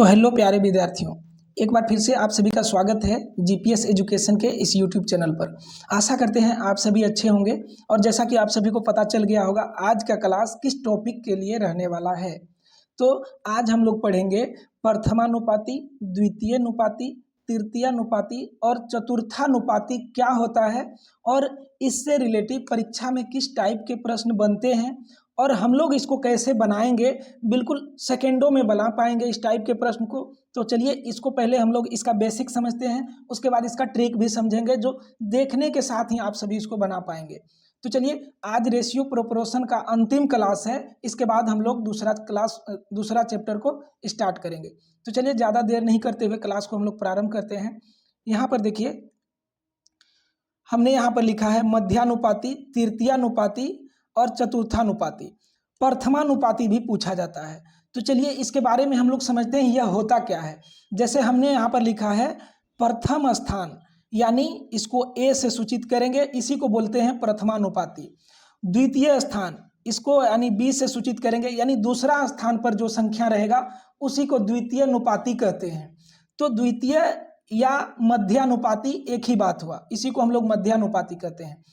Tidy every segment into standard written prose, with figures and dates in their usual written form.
तो हेलो प्यारे विद्यार्थियों, एक बार फिर से आप सभी का स्वागत है जीपीएस एजुकेशन के इस यूट्यूब चैनल पर। आशा करते हैं आप सभी अच्छे होंगे। और जैसा कि आप सभी को पता चल गया होगा आज का क्लास किस टॉपिक के लिए रहने वाला है। तो आज हम लोग पढ़ेंगे प्रथमानुपाती, द्वितीयानुपाती, तृतीयानुपाती और चतुर्थानुपाती क्या होता है और इससे रिलेटिव परीक्षा में किस टाइप के प्रश्न बनते हैं और हम लोग इसको कैसे बनाएंगे, बिल्कुल सेकेंडों में बना पाएंगे इस टाइप के प्रश्न को। तो चलिए इसको पहले हम लोग इसका बेसिक समझते हैं, उसके बाद इसका ट्रिक भी समझेंगे जो देखने के साथ ही आप सभी इसको बना पाएंगे। तो चलिए आज रेशियो प्रोपोर्शन का अंतिम क्लास है, इसके बाद हम लोग दूसरा चैप्टर को स्टार्ट करेंगे। तो चलिए ज़्यादा देर नहीं करते हुए क्लास को हम लोग प्रारंभ करते हैं। यहाँ पर देखिए हमने यहाँ पर लिखा है मध्यानुपाती, तृतीयानुपाती और चतुर्थानुपाती। प्रथमानुपाती भी पूछा जाता है। तो चलिए इसके बारे में हम लोग समझते हैं यह होता क्या है। जैसे हमने यहाँ पर लिखा है प्रथम स्थान, यानी इसको ए से सूचित करेंगे, इसी को बोलते हैं प्रथमानुपाती। द्वितीय स्थान इसको यानी बी से सूचित करेंगे, यानी दूसरा स्थान पर जो संख्या रहेगा उसी को द्वितीय अनुपाती कहते हैं। तो द्वितीय या मध्यानुपाती एक ही बात हुआ, इसी को हम लोग मध्यानुपाती कहते हैं।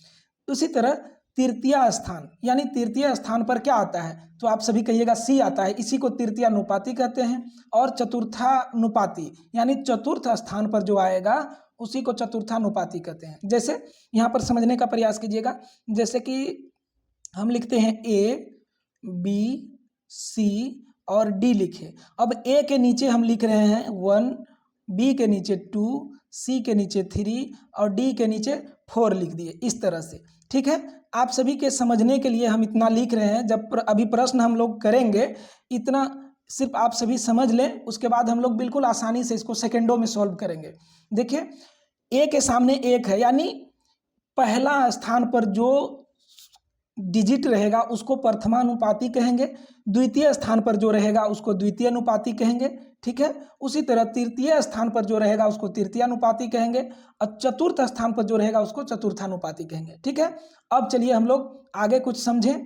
उसी तरह तृतीय स्थान, यानी तृतीय स्थान पर क्या आता है, तो आप सभी कहिएगा सी आता है, इसी को तृतीयानुपाती कहते हैं। और चतुर्थानुपाती यानी चतुर्थ स्थान पर जो आएगा उसी को चतुर्थानुपाती कहते हैं। जैसे यहाँ पर समझने का प्रयास कीजिएगा, जैसे कि हम लिखते हैं ए, बी, सी और डी लिखे। अब ए के नीचे हम लिख रहे हैं 1, बी के नीचे 2, सी के नीचे 3 और डी के नीचे 4 लिख दिए इस तरह से। ठीक है, आप सभी के समझने के लिए हम इतना लिख रहे हैं। जब अभी प्रश्न हम लोग करेंगे, इतना सिर्फ आप सभी समझ लें, उसके बाद हम लोग बिल्कुल आसानी से इसको सेकेंडों में सॉल्व करेंगे। देखिए ए के सामने 1 है, यानी पहला स्थान पर जो डिजिट रहेगा उसको प्रथमानुपाती कहेंगे, द्वितीय स्थान पर जो रहेगा उसको द्वितीय अनुपाती कहेंगे। ठीक है, उसी तरह तृतीय स्थान पर जो रहेगा उसको तृतीयानुपाती कहेंगे और चतुर्थ स्थान पर जो रहेगा उसको चतुर्थानुपाती कहेंगे। ठीक है, अब चलिए हम लोग आगे कुछ समझें।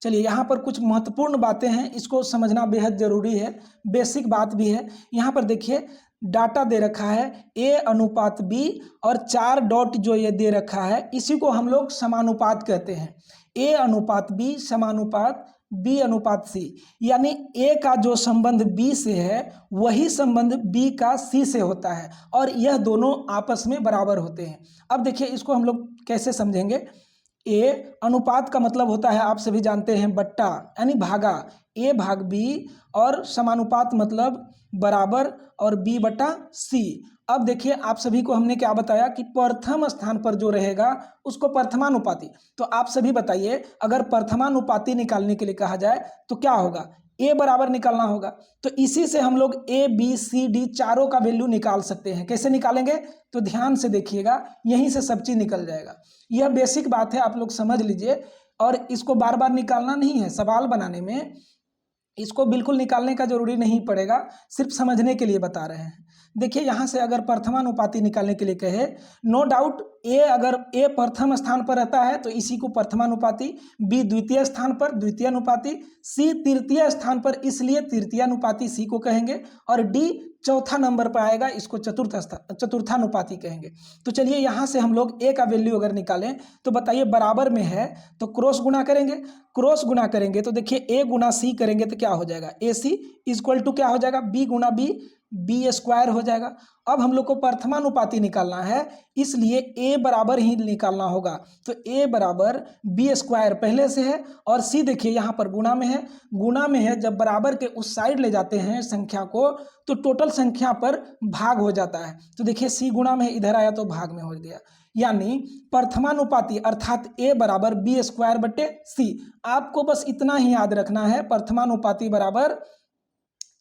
चलिए यहाँ पर कुछ महत्वपूर्ण बातें हैं, इसको समझना बेहद जरूरी है, बेसिक बात भी है। यहाँ पर देखिए डाटा दे रखा है ए अनुपात बी और 4 डॉट जो ये दे रखा है इसी को हम लोग समानुपात कहते हैं। ए अनुपात बी समानुपात बी अनुपात सी, यानी ए का जो संबंध बी से है वही संबंध बी का सी से होता है और यह दोनों आपस में बराबर होते हैं। अब देखिए इसको हम लोग कैसे समझेंगे। ए अनुपात का मतलब होता है आप सभी जानते हैं बट्टा, यानी भागा, ए भाग बी, और समानुपात मतलब बराबर और बी बटा सी। अब देखिए आप सभी को हमने क्या बताया कि प्रथम स्थान पर जो रहेगा उसको प्रथमानुपाती। तो आप सभी बताइए अगर प्रथमानुपाती निकालने के लिए कहा जाए तो क्या होगा, ए बराबर निकालना होगा। तो इसी से हम लोग ए बी सी डी चारों का वैल्यू निकाल सकते हैं। कैसे निकालेंगे, तो ध्यान से देखिएगा, यहीं से सब चीज निकल जाएगा। यह बेसिक बात है, आप लोग समझ लीजिए और इसको बार बार निकालना नहीं है। सवाल बनाने में इसको बिल्कुल निकालने का जरूरी नहीं पड़ेगा, सिर्फ समझने के लिए बता रहे हैं। देखिए यहाँ से अगर प्रथमानुपाती निकालने के लिए कहे, नो डाउट अगर ए प्रथम स्थान पर रहता है तो इसी को प्रथमानुपाती, बी द्वितीय स्थान पर द्वितीयानुपाती, सी तृतीय स्थान पर इसलिए तृतीयानुपाती सी को कहेंगे और डी चौथा नंबर पर आएगा, इसको चतुर्थानुपाती कहेंगे। तो चलिए यहाँ से हम लोग ए का वैल्यू अगर निकालें तो बताइए बराबर में है तो क्रॉस गुणा करेंगे। क्रॉस गुणा करेंगे तो देखिए ए गुणा सी करेंगे तो क्या हो जाएगा, ए सी इक्वल टू क्या हो जाएगा, बी गुणा बी, बी स्क्वायर हो जाएगा। अब हम लोग को प्रथमानुपाती निकालना है, इसलिए ए बराबर ही निकालना होगा। तो ए बराबर बी स्क्वायर पहले से है और सी देखिए यहाँ पर गुणा में है। गुणा में है, जब बराबर के उस साइड ले जाते हैं संख्या को तो टोटल संख्या पर भाग हो जाता है। तो देखिए सी गुणा में इधर आया तो भाग में हो गया, यानी प्रथमानुपाती अर्थात ए बराबर बी स्क्वायर बटे सी। आपको बस इतना ही याद रखना है, प्रथमानुपाती बराबर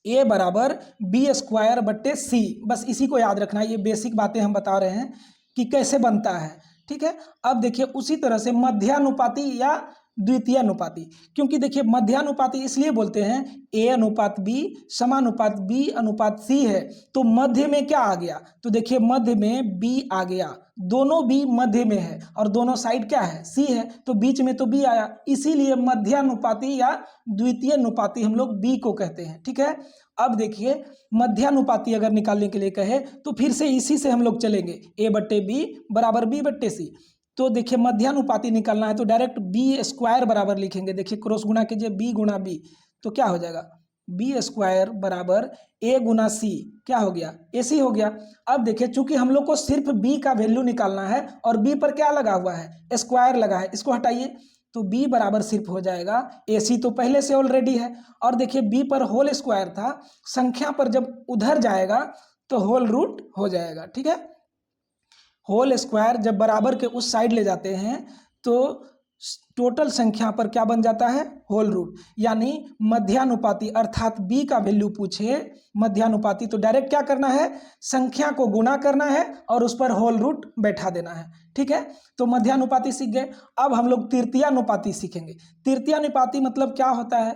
ए बराबर बी स्क्वायर बट्टे सी, बस इसी को याद रखना है। ये बेसिक बातें हम बता रहे हैं कि कैसे बनता है। ठीक है, अब देखिए उसी तरह से मध्यानुपाती या द्वितीयानुपाती, क्योंकि देखिए मध्यानुपाती इसलिए बोलते हैं ए अनुपात बी समानुपात बी अनुपात सी है, तो मध्य में क्या आ गया, तो देखिए मध्य में बी आ गया, दोनों बी मध्य में है और दोनों साइड क्या है, सी है, तो बीच में तो बी आया, इसीलिए मध्यानुपाती या द्वितीय अनुपाती हम लोग बी को कहते हैं। ठीक है, अब देखिए मध्यानुपाती अगर निकालने के लिए कहे तो फिर से इसी से हम लोग चलेंगे, ए बट्टे बी बराबर बी बट्टे सी। तो देखिए मध्यानुपाती निकालना है तो डायरेक्ट बी स्क्वायर बराबर लिखेंगे, देखिए क्रॉस गुना कीजिए बी गुना बी, तो क्या हो जाएगा बी स्क्वायर बराबर ए गुना सी, क्या हो गया ए सी हो गया। अब देखिए चूंकि हम लोग को सिर्फ बी का वैल्यू निकालना है और बी पर क्या लगा हुआ है स्क्वायर लगा है, इसको हटाइए तो b बराबर सिर्फ हो जाएगा ए सी, तो पहले से ऑलरेडी है। और देखिए b पर होल स्क्वायर था, संख्या पर जब उधर जाएगा तो होल रूट हो जाएगा, ठीक है। होल स्क्वायर जब बराबर के उस साइड ले जाते हैं तो टोटल संख्या पर क्या बन जाता है होल रूट, यानी मध्यानुपाती अर्थात b का वैल्यू पूछे मध्यानुपाती तो डायरेक्ट क्या करना है संख्या को गुना करना है और उस पर होल रूट बैठा देना है, ठीक है। तो मध्यानुपाती सीख गए। अब हम लोग तृतीयानुपाती सीखेंगे। तृतीयानुपाती मतलब क्या होता है,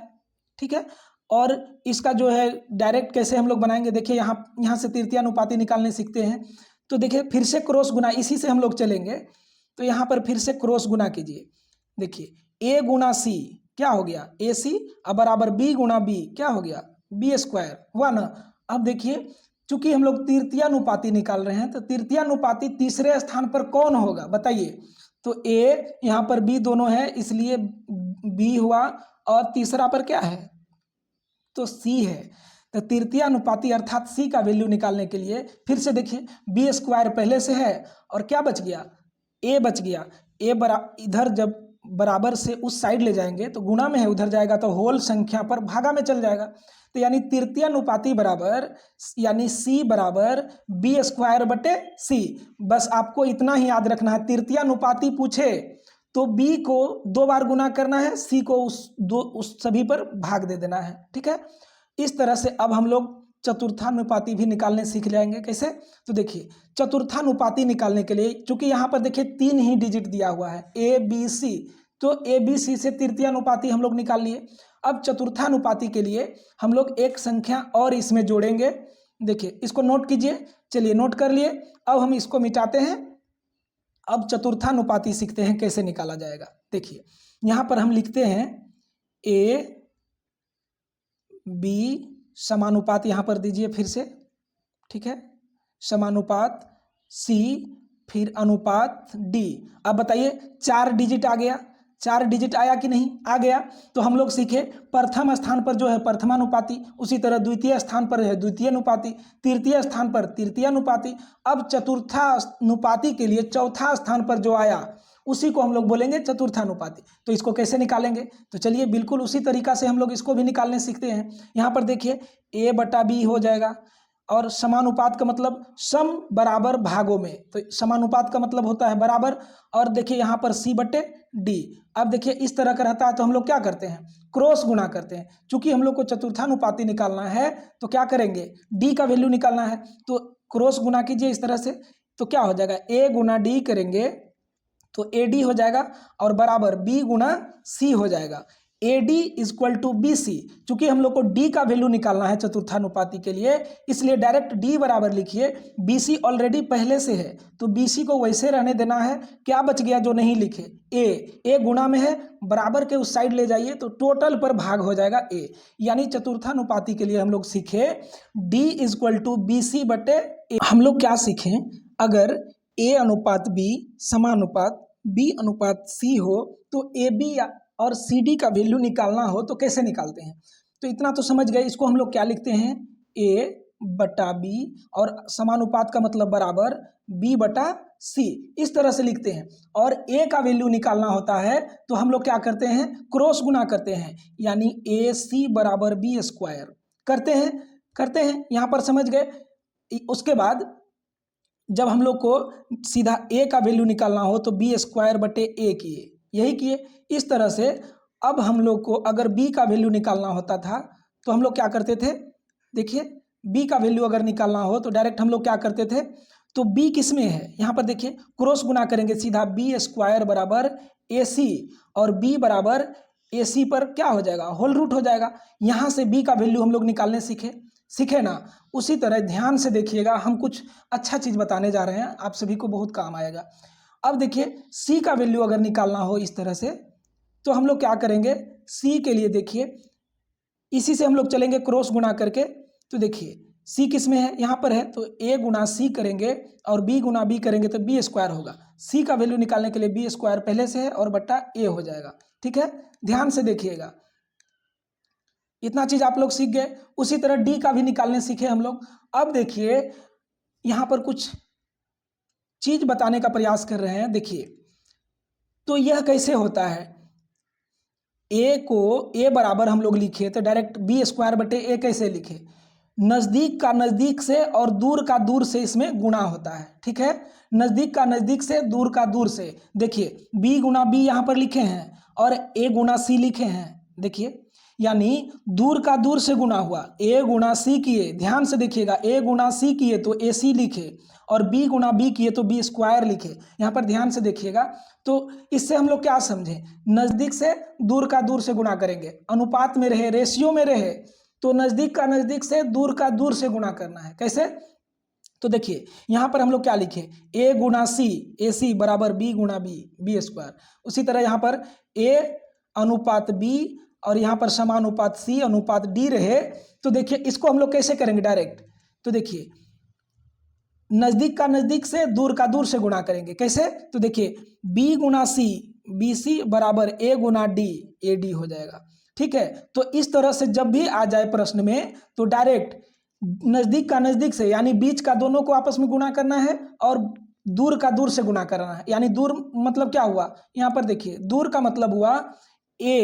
ठीक है। और इसका जो है डायरेक्ट कैसे हम लोग बनाएंगे, देखिए यहाँ से तृतीयानुपाती निकालने सीखते हैं। तो देखिए फिर से क्रॉस गुना, इसी से हम लोग चलेंगे। तो यहाँ पर फिर से क्रॉस गुना कीजिए, देखिए ए गुना सी क्या हो गया ए सी, अब बराबर बी गुना बी क्या हो गया बी स्क्वायर हुआ ना। अब देखिए चूंकि हम लोग तृतीयानुपाती निकाल रहे हैं तो तृतीयानुपाती तीसरे स्थान पर कौन होगा बताइए। तो ए यहाँ पर बी दोनों है इसलिए बी हुआ, और तीसरा पर क्या है तो सी है। तो तृतीयानुपाती अर्थात सी का वैल्यू निकालने के लिए फिर से देखिए बी स्क्वायर पहले से है और क्या बच गया ए बच गया। ए इधर जब बराबर से उस साइड ले जाएंगे तो गुना में है, उधर जाएगा तो होल संख्या पर भागा में चल जाएगा। तो यानी तृतीयानुपाती बराबर यानी सी बराबर बी स्क्वायर बटे सी। बस आपको इतना ही याद रखना है, तृतीयानुपाती पूछे तो बी को 2 बार गुना करना है, सी को उस सभी पर भाग दे देना है, ठीक है। इस तरह से अब हम लोग चतुर्थानुपाती भी निकालने सीख जाएंगे। कैसे, तो देखिए चतुर्थानुपाती निकालने के लिए चूंकि यहाँ पर देखिए 3 ही डिजिट दिया हुआ है ए बी सी, तो ए बी सी से तृतीयानुपाती हम लोग निकाल लिए। अब चतुर्थानुपाती के लिए हम लोग एक संख्या और इसमें जोड़ेंगे, देखिए इसको नोट कीजिए, चलिए नोट कर लिए। अब हम इसको मिटाते हैं, अब चतुर्थानुपाती सीखते हैं कैसे निकाला जाएगा। देखिए यहाँ पर हम लिखते हैं ए बी समानुपात यहाँ पर दीजिए फिर से, ठीक है, समानुपात सी फिर अनुपात डी। अब बताइए 4 डिजिट आ गया, 4 डिजिट आया कि नहीं, आ गया। तो हम लोग सीखे प्रथम स्थान पर जो है प्रथमानुपाती, उसी तरह द्वितीय स्थान पर है द्वितीय अनुपाती, तृतीय स्थान पर तृतीय अनुपाती। अब चतुर्थानुपाती के लिए चौथा स्थान पर जो आया उसी को हम लोग बोलेंगे चतुर्थानुपाती। तो इसको कैसे निकालेंगे, तो चलिए बिल्कुल उसी तरीका से हम लोग इसको भी निकालने सीखते हैं। यहाँ पर देखिए ए बटा बी हो जाएगा, और समानुपात का मतलब सम बराबर भागों में, तो समानुपात का मतलब होता है बराबर। और देखिए यहाँ पर सी बटे डी। अब देखिए इस तरह का रहता है तो हम लोग क्या करते हैं क्रॉस गुना करते हैं। चूंकि हम लोग को चतुर्थानुपाती निकालना है तो क्या करेंगे डी का वैल्यू निकालना है, तो क्रॉस गुना कीजिए इस तरह से, तो क्या हो जाएगा ए गुना डी करेंगे तो ए डी हो जाएगा, और बराबर बी गुना सी हो जाएगा। A D is equal to B C, चूंकि हम लोग को डी का वैल्यू निकालना है चतुर्थानुपाती के लिए, इसलिए डायरेक्ट डी बराबर लिखिए, बी सी ऑलरेडी पहले से है तो बी सी को वैसे रहने देना है। क्या बच गया जो नहीं लिखे, ए गुना में है, बराबर के उस साइड ले जाइए तो टोटल पर भाग हो जाएगा ए। यानी चतुर्थानुपाती के लिए हम लोग सीखे D is equal to B C बटे ए। हम लोग क्या सीखें, अगर ए अनुपात बी समानुपात बी अनुपात सी हो तो ए बी और सी डी का वैल्यू निकालना हो तो कैसे निकालते हैं। तो इतना तो समझ गए, इसको हम लोग क्या लिखते हैं ए बटा बी, और समानुपात का मतलब बराबर बी बटा सी, इस तरह से लिखते हैं। और ए का वैल्यू निकालना होता है तो हम लोग क्या करते हैं क्रॉस गुना करते हैं, यानी ए सी बराबर बी स्क्वायर करते हैं यहाँ पर समझ गए। उसके बाद जब हम लोग को सीधा ए का वैल्यू निकालना हो तो बी स्क्वायर बटे ए किए, यही किए। इस तरह से अब हम लोग को अगर b का वैल्यू निकालना होता था तो हम लोग क्या करते थे, देखिए b का वैल्यू अगर निकालना हो तो डायरेक्ट हम लोग क्या करते थे, तो b किस में है यहाँ पर देखिए क्रॉस गुना करेंगे सीधा, बी स्क्वायर बराबर ए सी, और b बराबर ए सी पर क्या हो जाएगा होल रूट हो जाएगा। यहाँ से b का वैल्यू हम लोग निकालने सीखे ना। उसी तरह ध्यान से देखिएगा, हम कुछ अच्छा चीज़ बताने जा रहे हैं, आप सभी को बहुत काम आएगा। अब देखिए c का वैल्यू अगर निकालना हो इस तरह से तो हम लोग क्या करेंगे, c के लिए देखिए इसी से हम लोग चलेंगे क्रॉस गुना करके, तो देखिए सी किस में है, यहाँ पर है, तो ए गुना सी करेंगे और बी गुना बी करेंगे तो बी स्क्वायर होगा। सी का वैल्यू निकालने के लिए बी स्क्वायर पहले से है और बट्टा ए हो जाएगा। ठीक है, ध्यान से देखिएगा, इतना चीज आप लोग सीख गए। उसी तरह डी का भी निकालने सीखे हम लोग। अब देखिए यहाँ पर कुछ चीज बताने का प्रयास कर रहे हैं। देखिए तो यह कैसे होता है, ए को ए बराबर हम लोग लिखे तो डायरेक्ट बी स्क्वायर बटे ए कैसे लिखे, नज़दीक का नज़दीक से और दूर का दूर से इसमें गुणा होता है। ठीक है, नज़दीक का नज़दीक से, दूर का दूर से। देखिए b गुना बी यहाँ पर लिखे हैं और a गुना सी लिखे हैं। देखिए यानी दूर का दूर से गुणा हुआ, a गुना सी किए, ध्यान से देखिएगा, a गुना सी किए तो ए सी लिखे और b गुना बी किए तो बी स्क्वायर लिखे। यहाँ पर ध्यान से देखिएगा, तो इससे हम लोग क्या समझे, नज़दीक से दूर का दूर से गुणा करेंगे, अनुपात में रहे, रेशियो में रहे, तो नज़दीक का नज़दीक से, दूर का दूर से गुणा करना है। कैसे, तो देखिए यहाँ पर हम लोग क्या लिखे, a गुना सी, ए सी बराबर b गुना बी, बी स्क्वायर। उसी तरह यहाँ पर a अनुपात b और यहाँ पर समानुपात c अनुपात d रहे, तो देखिए इसको हम लोग कैसे करेंगे डायरेक्ट, तो देखिए नज़दीक का नज़दीक से, दूर का दूर से गुणा करेंगे। कैसे, तो देखिए b गुना सी, बी सी बराबर a Guna d, A D हो जाएगा। ठीक है, तो इस तरह से जब भी आ जाए प्रश्न में तो डायरेक्ट नज़दीक का नज़दीक से यानी बीच का दोनों को आपस में गुणा करना है और दूर का दूर से गुणा करना है। यानी दूर मतलब क्या हुआ, यहाँ पर देखिए दूर का मतलब हुआ a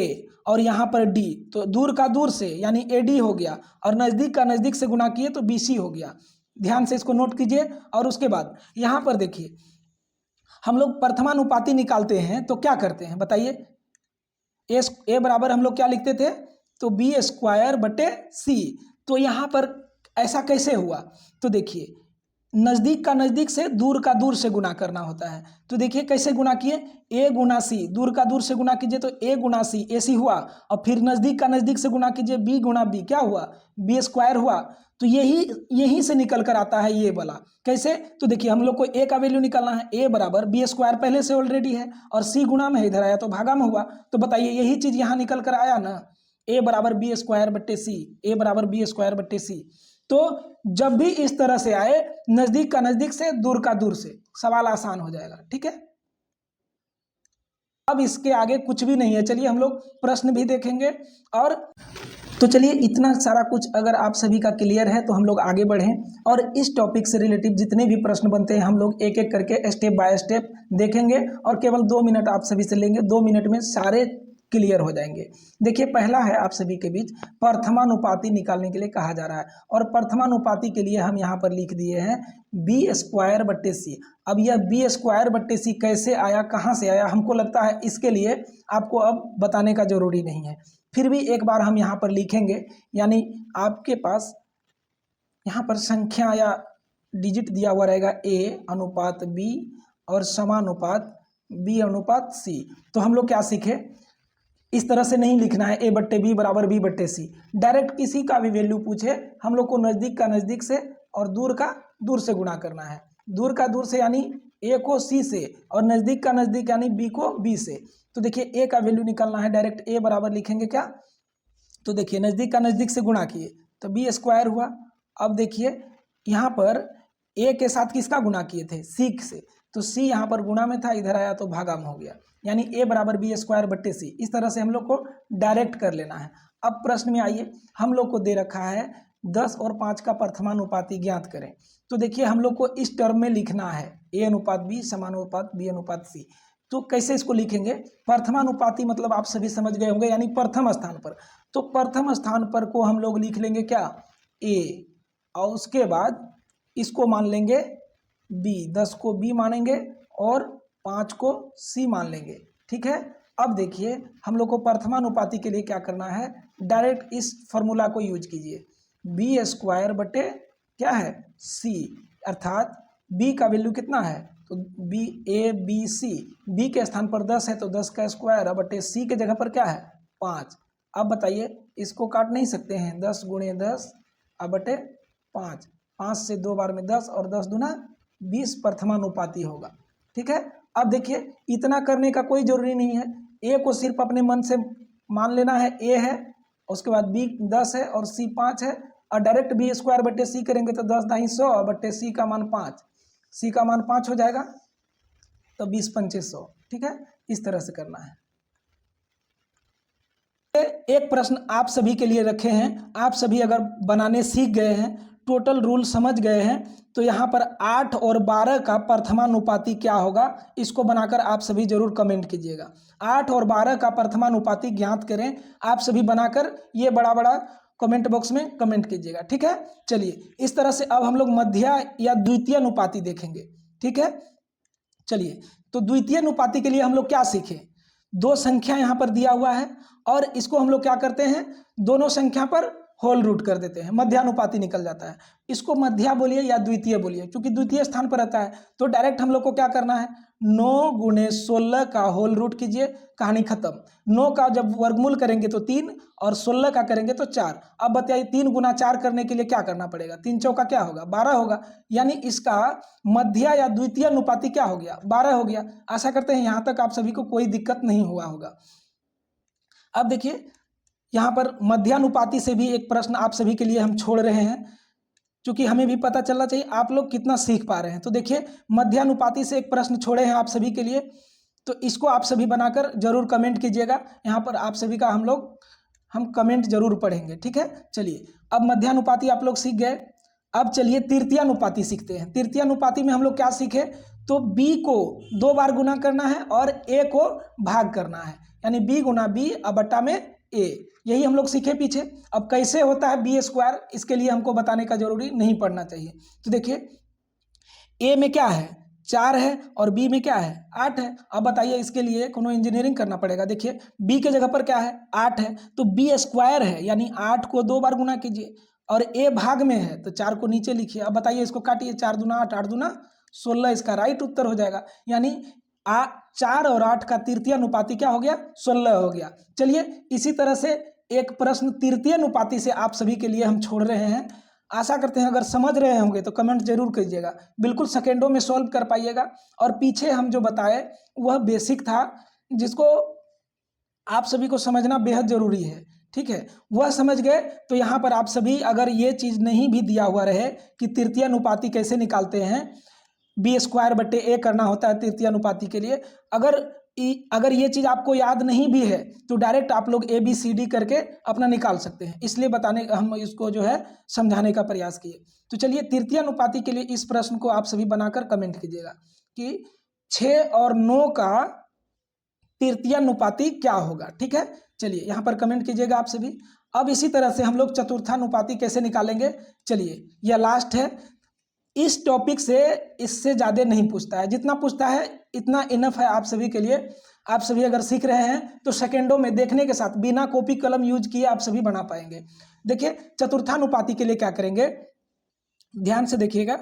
और यहाँ पर d, तो दूर का दूर से यानी ए डी हो गया और नज़दीक का नज़दीक से गुणा किए तो बी सी हो गया। ध्यान से इसको नोट कीजिए। और उसके बाद यहाँ पर देखिए हम लोग प्रथमानुपाती निकालते हैं तो क्या करते हैं बताइए, ए बराबर हम लोग क्या लिखते थे, तो बी स्क्वायर बटे सी। तो यहाँ पर ऐसा कैसे हुआ, तो देखिए नज़दीक का नज़दीक से, दूर का दूर से गुणा करना होता है। तो देखिए कैसे गुणा किए, a गुना सी, दूर का दूर से गुणा कीजिए तो a गुना सी, ए सी हुआ, और फिर नज़दीक का नज़दीक से गुणा कीजिए b गुना b, क्या हुआ, b स्क्वायर हुआ। तो यही से निकल कर आता है ये वाला। कैसे, तो देखिए हम लोग को a का वैल्यू निकालना है, a बराबर b स्क्वायर पहले से ऑलरेडी है और c गुणा में इधर आया तो भागा में हुआ। तो बताइए यही चीज़ यहाँ निकल कर आया ना, a बराबर बी स्क्वायर बट्टे सी, a बराबर बी स्क्वायर बट्टे सी। तो जब भी इस तरह से आए, नज़दीक का नज़दीक से, दूर का दूर से, सवाल आसान हो जाएगा। ठीक है, अब इसके आगे कुछ भी नहीं है। चलिए हम लोग प्रश्न भी देखेंगे। और तो चलिए इतना सारा कुछ अगर आप सभी का क्लियर है तो हम लोग आगे बढ़ें और इस टॉपिक से रिलेटिव जितने भी प्रश्न बनते हैं हम लोग एक एक करके स्टेप बाय स्टेप देखेंगे और केवल 2 मिनट आप सभी से लेंगे। 2 मिनट में सारे क्लियर हो जाएंगे। देखिए पहला है आप सभी के बीच, प्रथमानुपाती निकालने के लिए कहा जा रहा है और प्रथमानुपाती के लिए हम यहाँ पर लिख दिए हैं बी स्क्वायर बट्टे सी। अब यह बी स्क्वायर बट्टे सी कैसे आया, कहाँ से आया, हमको लगता है इसके लिए आपको अब बताने का जरूरी नहीं है, फिर भी एक बार हम यहाँ पर लिखेंगे। यानी आपके पास यहाँ पर संख्या या डिजिट दिया हुआ रहेगा a अनुपात b और समानुपात b अनुपात c। तो हम लोग क्या सीखे, इस तरह से नहीं लिखना है a बट्टे बी बराबर b बट्टे सी। डायरेक्ट किसी का भी वैल्यू पूछे हम लोग को नज़दीक का नज़दीक से और दूर का दूर से गुणा करना है। दूर का दूर से यानी a को c से और नज़दीक का नज़दीक यानी b को b से। तो देखिए a का वैल्यू निकालना है, डायरेक्ट a बराबर लिखेंगे क्या, तो देखिए नज़दीक का नज़दीक से गुणा किए तो बी स्क्वायर हुआ। अब देखिए यहाँ पर a के साथ किसका गुणा किए थे, c से, तो c यहाँ पर गुणा में था, इधर आया तो भागा में हो गया, यानी a बराबर बी स्क्वायर बट्टे सी। इस तरह से हम लोग को डायरेक्ट कर लेना है। अब प्रश्न में आइए, हम लोग को दे रखा है 10 और 5 का प्रथमानुपाती ज्ञात करें। तो देखिए हम लोग को इस टर्म में लिखना है a अनुपात b समानुपात b अनुपात c। तो कैसे इसको लिखेंगे, प्रथमानुपाती मतलब आप सभी समझ गए होंगे, यानी प्रथम स्थान पर। तो प्रथम स्थान पर को हम लोग लिख लेंगे क्या, a, और उसके बाद इसको मान लेंगे b, 10 को b मानेंगे और 5 को c मान लेंगे। ठीक है, अब देखिए हम लोग को प्रथमानुपाती के लिए क्या करना है, डायरेक्ट इस फॉर्मूला को यूज कीजिए, बी स्क्वायर बटे क्या है c, अर्थात b का वैल्यू कितना है, तो B A B C, B के स्थान पर 10 है तो 10 का स्क्वायर, अब बटे सी के जगह पर क्या है 5। अब बताइए इसको काट नहीं सकते हैं, 10 गुणे 10 अब बटे 5, 5 से 2 बार में 10 और 10 दूना 20 प्रथमानुपाती होगा। ठीक है, अब देखिए इतना करने का कोई जरूरी नहीं है, ए को सिर्फ अपने मन से मान लेना है, ए है, उसके बाद बी 10 है और सी 5 है, और डायरेक्ट बी स्क्वायर बट्टे सी करेंगे तो 10 दाई 100 बट्टे सी का मान 5, सी का मान 5 हो जाएगा, तो 20 पंचे 100। ठीक है, इस तरह से करना है। एक प्रश्न आप सभी के लिए रखे हैं, आप सभी अगर बनाने सीख गए हैं, टोटल रूल समझ गए हैं, तो यहाँ पर 8 और 12 का प्रथमानुपाती क्या होगा, इसको बनाकर आप सभी जरूर कमेंट कीजिएगा। 8 और 12 का प्रथमानुपाती ज्ञात करें, आप सभी बनाकर ये बड़ा बड़ा कमेंट बॉक्स में कमेंट कीजिएगा। ठीक है, चलिए इस तरह से अब हम लोग मध्य या द्वितीय अनुपाती देखेंगे। ठीक है, चलिए तो द्वितीय अनुपाती के लिए हम लोग क्या सीखें, दो संख्या यहाँ पर दिया हुआ है और इसको हम लोग क्या करते हैं, दोनों संख्या पर होल रूट कर देते हैं, मध्यानुपाती निकल जाता है। इसको मध्या बोलिए या द्वितीय बोलिए, क्योंकि द्वितीय स्थान पर रहता है, तो डायरेक्ट हम लोग को क्या करना है, 9 गुणे 16 का होल रूट कीजिए, कहानी खत्म। 9 का जब वर्गमूल करेंगे तो 3 और 16 का करेंगे तो 4। अब बताइए 3 गुना 4 करने के लिए क्या करना पड़ेगा, 3 चौका क्या होगा, 12 होगा, यानी इसका मध्य या द्वितीय अनुपाती क्या हो गया, 12 हो गया। आशा करते हैं यहाँ तक आप सभी को कोई दिक्कत नहीं हुआ होगा। अब देखिए यहाँ पर मध्यानुपाती से भी एक प्रश्न आप सभी के लिए हम छोड़ रहे हैं, क्योंकि हमें भी पता चलना चाहिए आप लोग कितना सीख पा रहे हैं। तो देखिए मध्यानुपाती से एक प्रश्न छोड़े हैं आप सभी के लिए, तो इसको आप सभी बनाकर जरूर कमेंट कीजिएगा। यहाँ पर आप सभी का हम कमेंट जरूर पढ़ेंगे। ठीक है, चलिए अब मध्यानुपाती आप लोग सीख गए, अब चलिए तृतीयानुपाती सीखते हैं। तृतीयानुपाती में हम लोग क्या सीखे, तो b को 2 बार गुना करना है और a को भाग करना है, यानी b गुना b अब बट्टा में a, यही हम लोग सीखे पीछे। अब कैसे होता है बी स्क्वायर, इसके लिए हमको बताने का जरूरी नहीं पड़ना चाहिए। तो देखिए a में क्या है 4 है और b में क्या है 8 है। अब बताइए इसके लिए कोनो इंजीनियरिंग करना पड़ेगा। देखिए b के जगह पर क्या है 8 है, तो b स्क्वायर है, यानी 8 को 2 बार गुना कीजिए, और a भाग में है तो 4 को नीचे लिखिए। अब बताइए इसको काटिए, 4 दूना 8, 8 दूना 16, इसका राइट उत्तर हो जाएगा, यानी 4 और 8 का तृतीय अनुपाती क्या हो गया, 16 हो गया। चलिए इसी तरह से एक प्रश्न तृतीय अनुपाती से आप सभी के लिए हम छोड़ रहे हैं। आशा करते हैं अगर समझ रहे होंगे तो कमेंट जरूर कीजिएगा, बिल्कुल सेकेंडों में सॉल्व कर पाइएगा। और पीछे हम जो बताए वह बेसिक था, जिसको आप सभी को समझना बेहद जरूरी है। ठीक है, वह समझ गए तो यहाँ पर आप सभी अगर ये चीज़ नहीं भी दिया हुआ रहे कि तृतीय अनुपाती कैसे निकालते हैं, बी स्क्वायर बट्टे ए करना होता है तृतीय अनुपाती के लिए, अगर ये चीज़ आपको याद नहीं भी है तो डायरेक्ट आप लोग ABCD करके अपना निकाल सकते हैं, इसलिए हम इसको जो है समझाने का प्रयास किए। तो चलिए तृतीय अनुपाती के लिए इस प्रश्न को आप सभी बनाकर कमेंट कीजिएगा कि 6 और 9 का तृतीय अनुपाती क्या होगा। ठीक है, चलिए यहाँ पर कमेंट कीजिएगा आप सभी। अब इसी तरह से हम लोग चतुर्थानुपाती कैसे निकालेंगे, चलिए यह लास्ट है। इस टॉपिक से इससे ज़्यादा नहीं पूछता है, जितना पूछता है इतना इनफ है आप सभी के लिए। आप सभी अगर सीख रहे हैं तो सेकेंडों में देखने के साथ बिना कॉपी कलम यूज किए आप सभी बना पाएंगे। देखिए चतुर्थानुपाती के लिए क्या करेंगे, ध्यान से देखिएगा।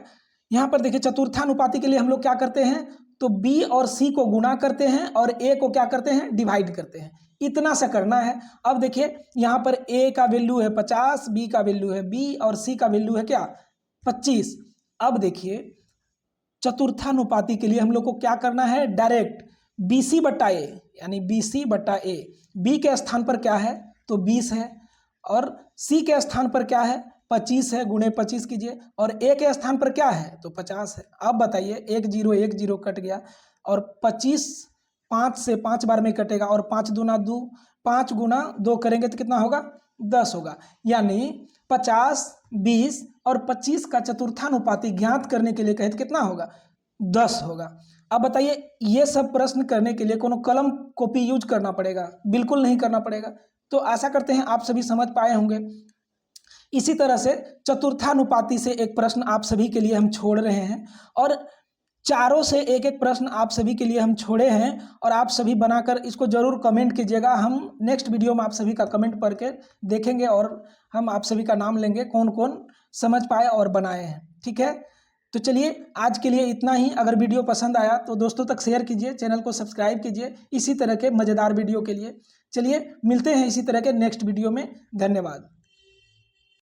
यहाँ पर देखिए चतुर्थानुपाती के लिए हम लोग क्या करते हैं, तो B और C को गुणा करते हैं और A को क्या करते हैं, डिवाइड करते हैं, इतना सा करना है। अब देखिए यहाँ पर A का वैल्यू है 50, B का वैल्यू है 20 और C का वैल्यू है क्या 25। अब देखिए चतुर्थानुपाती के लिए हम लोग को क्या करना है, डायरेक्ट BC बट्टा A, यानी BC बट्टा A, B के स्थान पर क्या है तो 20 है और C के स्थान पर क्या है 25 है, गुणे 25 कीजिए, और A के स्थान पर क्या है तो 50 है। अब बताइए 1 0 कट गया और 25 5 से 5 बार में कटेगा और 5 दूना 2, 5 गुना 2 करेंगे तो कितना होगा 10 होगा, यानी 50, 20 और 25 का चतुर्थानुपाती ज्ञात करने के लिए कहे तो कितना होगा 10 होगा। अब बताइए ये सब प्रश्न करने के लिए कोनो कलम कॉपी यूज करना पड़ेगा, बिल्कुल नहीं करना पड़ेगा। तो आशा करते हैं आप सभी समझ पाए होंगे। इसी तरह से चतुर्थानुपाती से एक प्रश्न आप सभी के लिए हम छोड़ रहे हैं और चारों से एक एक प्रश्न आप सभी के लिए हम छोड़े हैं और आप सभी बनाकर इसको जरूर कमेंट कीजिएगा। हम नेक्स्ट वीडियो में आप सभी का कमेंट पढ़ के देखेंगे और हम आप सभी का नाम लेंगे कौन कौन समझ पाए और बनाए हैं। ठीक है, तो चलिए आज के लिए इतना ही। अगर वीडियो पसंद आया तो दोस्तों तक शेयर कीजिए, चैनल को सब्सक्राइब कीजिए इसी तरह के मज़ेदार वीडियो के लिए। चलिए मिलते हैं इसी तरह के नेक्स्ट वीडियो में, धन्यवाद।